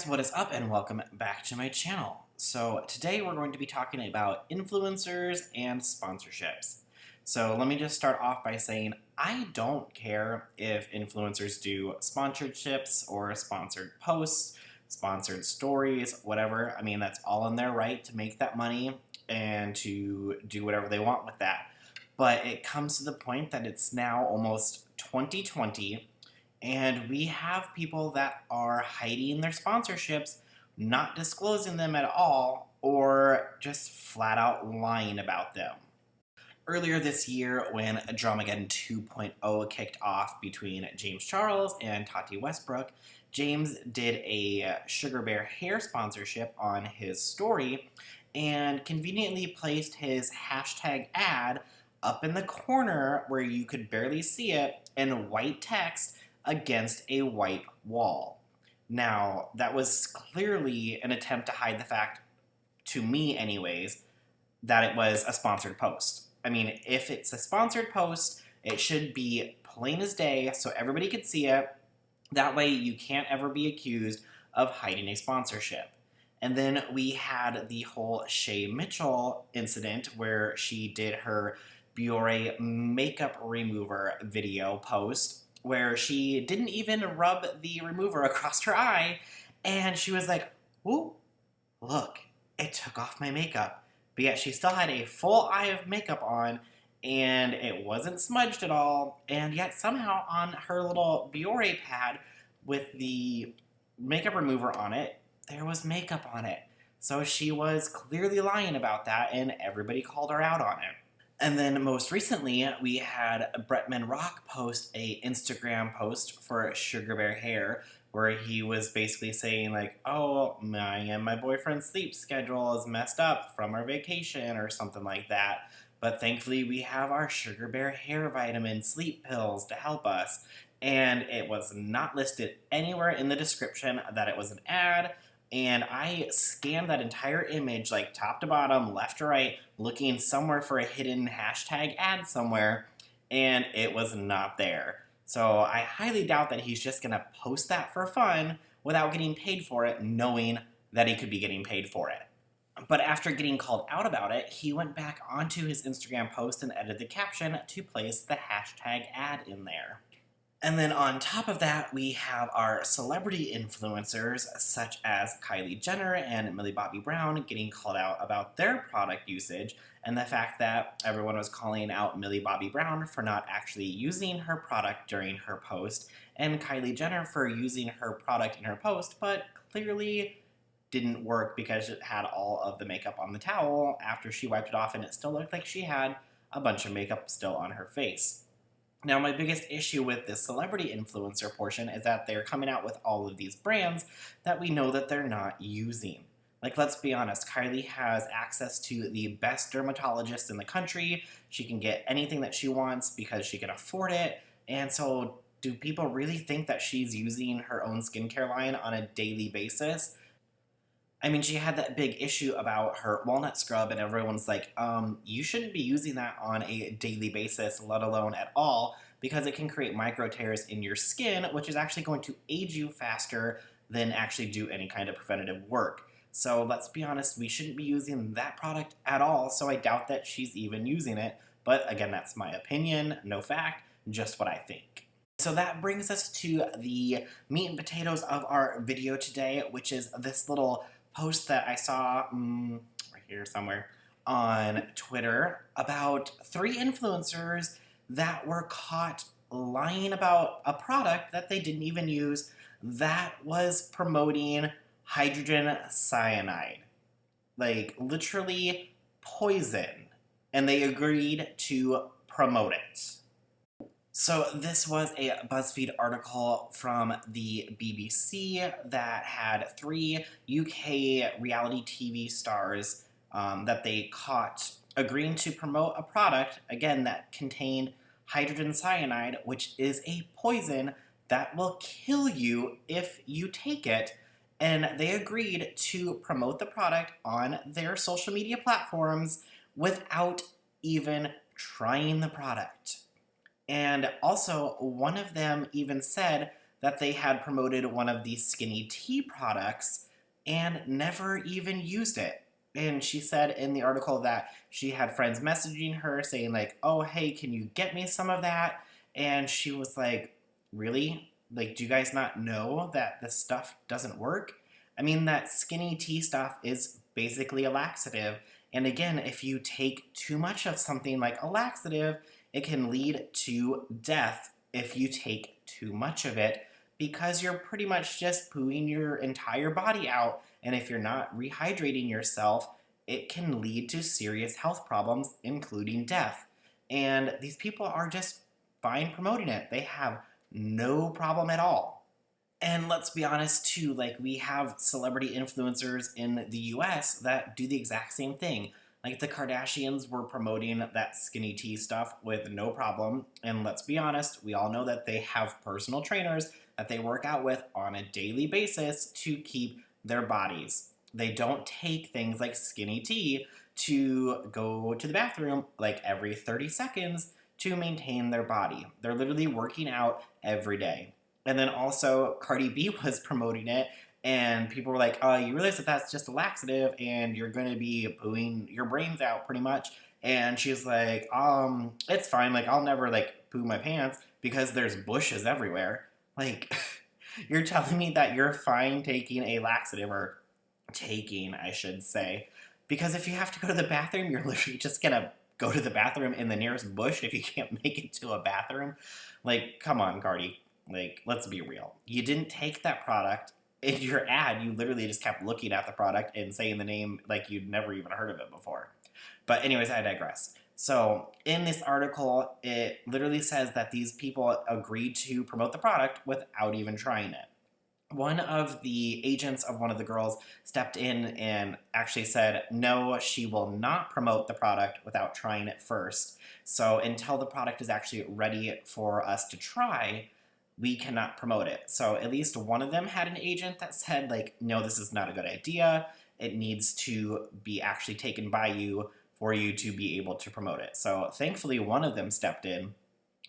guys, what is up and welcome back to my channel. So today we're going to be talking about influencers and sponsorships. So let me just start off by saying I don't care if influencers do sponsorships or sponsored posts, sponsored stories, whatever. I mean, that's all in their right to make that money and to do whatever they want with that. But it comes to the point that it's now almost 2020 and we have people that are hiding their sponsorships, not disclosing them at all, or just flat out lying about them. Earlier this year, when Dramageddon 2.0 kicked off between James Charles and Tati Westbrook, James did a Sugar Bear hair sponsorship on his story and conveniently placed his hashtag ad up in the corner where you could barely see it in white text against a white wall. Now, that was clearly an attempt to hide the fact, to me anyways, that it was a sponsored post. I mean, if it's a sponsored post, it should be plain as day so everybody could see it. That way you can't ever be accused of hiding a sponsorship. And then we had the whole Shay Mitchell incident where she did her Biore makeup remover video post where she didn't even rub the remover across her eye, and she was like, "Ooh, look, it took off my makeup." But yet she still had a full eye of makeup on, and it wasn't smudged at all, and yet somehow on her little Biore pad with the makeup remover on it, there was makeup on it. So she was clearly lying about that, and everybody called her out on it. And then most recently, we had Bretman Rock post a Instagram post for Sugar Bear hair, where he was basically saying like, "Oh, my boyfriend's sleep schedule is messed up from our vacation," or something like that. But thankfully, we have our Sugar Bear hair vitamin sleep pills to help us. And it was not listed anywhere in the description that it was an ad. And I scanned that entire image, like top to bottom, left to right, looking somewhere for a hidden hashtag ad somewhere, and it was not there. So I highly doubt that he's just gonna post that for fun without getting paid for it, knowing that he could be getting paid for it. But after getting called out about it, he went back onto his Instagram post and edited the caption to place the hashtag ad in there. And then on top of that, we have our celebrity influencers, such as Kylie Jenner and Millie Bobby Brown, getting called out about their product usage, and the fact that everyone was calling out Millie Bobby Brown for not actually using her product during her post, and Kylie Jenner for using her product in her post, but clearly didn't work because it had all of the makeup on the towel after she wiped it off, and it still looked like she had a bunch of makeup still on her face. Now, my biggest issue with this celebrity influencer portion is that they're coming out with all of these brands that we know that they're not using. Like, let's be honest, Kylie has access to the best dermatologist in the country. She can get anything that she wants because she can afford it. And so, do people really think that she's using her own skincare line on a daily basis? I mean, she had that big issue about her walnut scrub, and everyone's like, you shouldn't be using that on a daily basis, let alone at all, because it can create micro tears in your skin, which is actually going to age you faster than actually do any kind of preventative work. So let's be honest, we shouldn't be using that product at all, so I doubt that she's even using it. But again, that's my opinion, no fact, just what I think. So that brings us to the meat and potatoes of our video today, which is this little post that I saw right here somewhere on Twitter about 3 influencers that were caught lying about a product that they didn't even use that was promoting hydrogen cyanide. Like, literally poison. And they agreed to promote it. So this was a BuzzFeed article from the BBC that had 3 UK reality TV stars that they caught agreeing to promote a product, again, that contained hydrogen cyanide, which is a poison that will kill you if you take it. And they agreed to promote the product on their social media platforms without even trying the product. And also, one of them even said that they had promoted one of these skinny tea products and never even used it. And she said in the article that she had friends messaging her saying like, oh, hey, can you get me some of that? And she was like, really? Like, do you guys not know that this stuff doesn't work? I mean, that skinny tea stuff is basically a laxative. And again, if you take too much of something like a laxative, it can lead to death if you take too much of it, because you're pretty much just pooing your entire body out. And if you're not rehydrating yourself, it can lead to serious health problems, including death. And these people are just fine promoting it. They have no problem at all. And let's be honest too, like we have celebrity influencers in the US that do the exact same thing. Like the Kardashians were promoting that skinny tea stuff with no problem. And let's be honest, we all know that they have personal trainers that they work out with on a daily basis to keep their bodies. They don't take things like skinny tea to go to the bathroom like every 30 seconds to maintain their body. They're literally working out every day. And then also Cardi B was promoting it, and people were like, oh, you realize that that's just a laxative and you're going to be pooing your brains out pretty much. And she's like, it's fine. Like, I'll never like poo my pants because there's bushes everywhere. Like, you're telling me that you're fine taking a laxative, or taking, I should say, because if you have to go to the bathroom, you're literally just going to go to the bathroom in the nearest bush if you can't make it to a bathroom. Like, come on, Cardi. Like, let's be real. You didn't take that product. In your ad, you literally just kept looking at the product and saying the name like you'd never even heard of it before. But anyways, I digress. So in this article, it literally says that these people agreed to promote the product without even trying it. One of the agents of one of the girls stepped in and actually said, no, she will not promote the product without trying it first. So until the product is actually ready for us to try, we cannot promote it. So at least one of them had an agent that said, like, no, this is not a good idea. It needs to be actually taken by you for you to be able to promote it. So thankfully, one of them stepped in.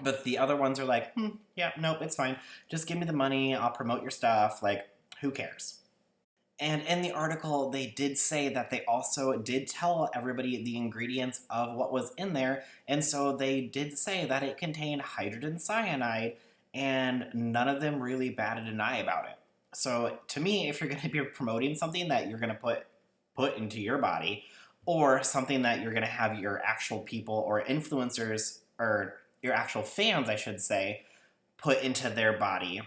But the other ones are like, yeah, nope, it's fine. Just give me the money. I'll promote your stuff. Like, who cares? And in the article, they did say that they also did tell everybody the ingredients of what was in there. And so they did say that it contained hydrogen cyanide, and none of them really batted an eye about it. So to me, if you're going to be promoting something that you're going to put into your body, or something that you're going to have your actual people or influencers, or your actual fans, I should say, put into their body,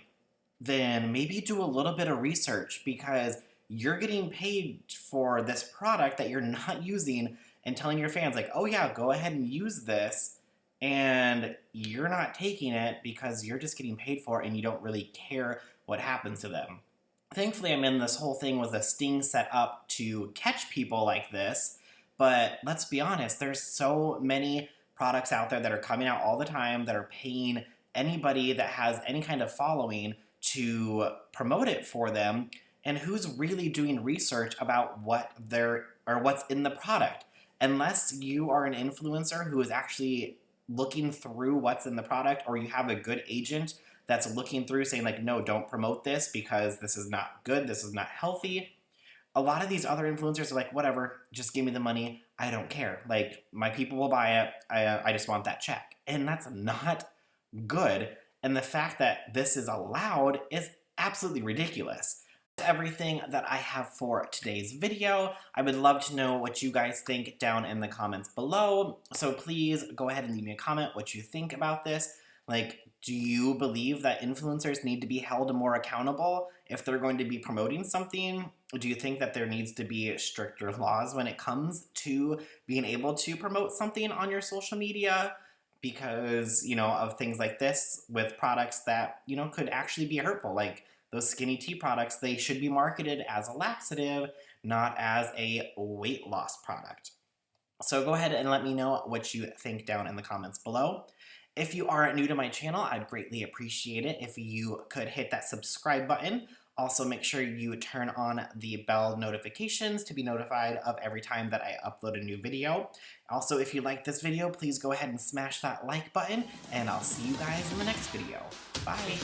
then maybe do a little bit of research, because you're getting paid for this product that you're not using and telling your fans like, oh yeah, go ahead and use this, and you're not taking it because you're just getting paid for it and you don't really care what happens to them. Thankfully, I mean, this whole thing was a sting set up to catch people like this, but let's be honest, there's so many products out there that are coming out all the time that are paying anybody that has any kind of following to promote it for them, and who's really doing research about what's in the product. Unless you are an influencer who is actually looking through what's in the product, or you have a good agent that's looking through saying like, no, don't promote this because this is not good, this is not healthy. A lot of these other influencers are like, whatever, just give me the money, I don't care. Like, my people will buy it, I just want that check. And that's not good. And the fact that this is allowed is absolutely ridiculous. That's everything that I have for today's video. I would love to know what you guys think down in the comments below. So please go ahead and leave me a comment what you think about this. Like, do you believe that influencers need to be held more accountable if they're going to be promoting something? Do you think that there needs to be stricter laws when it comes to being able to promote something on your social media? Because, of things like this with products that, could actually be hurtful. Like those skinny tea products, they should be marketed as a laxative, not as a weight loss product. So go ahead and let me know what you think down in the comments below. If you are new to my channel, I'd greatly appreciate it if you could hit that subscribe button. Also, make sure you turn on the bell notifications to be notified of every time that I upload a new video. Also, if you like this video, please go ahead and smash that like button, and I'll see you guys in the next video. Bye!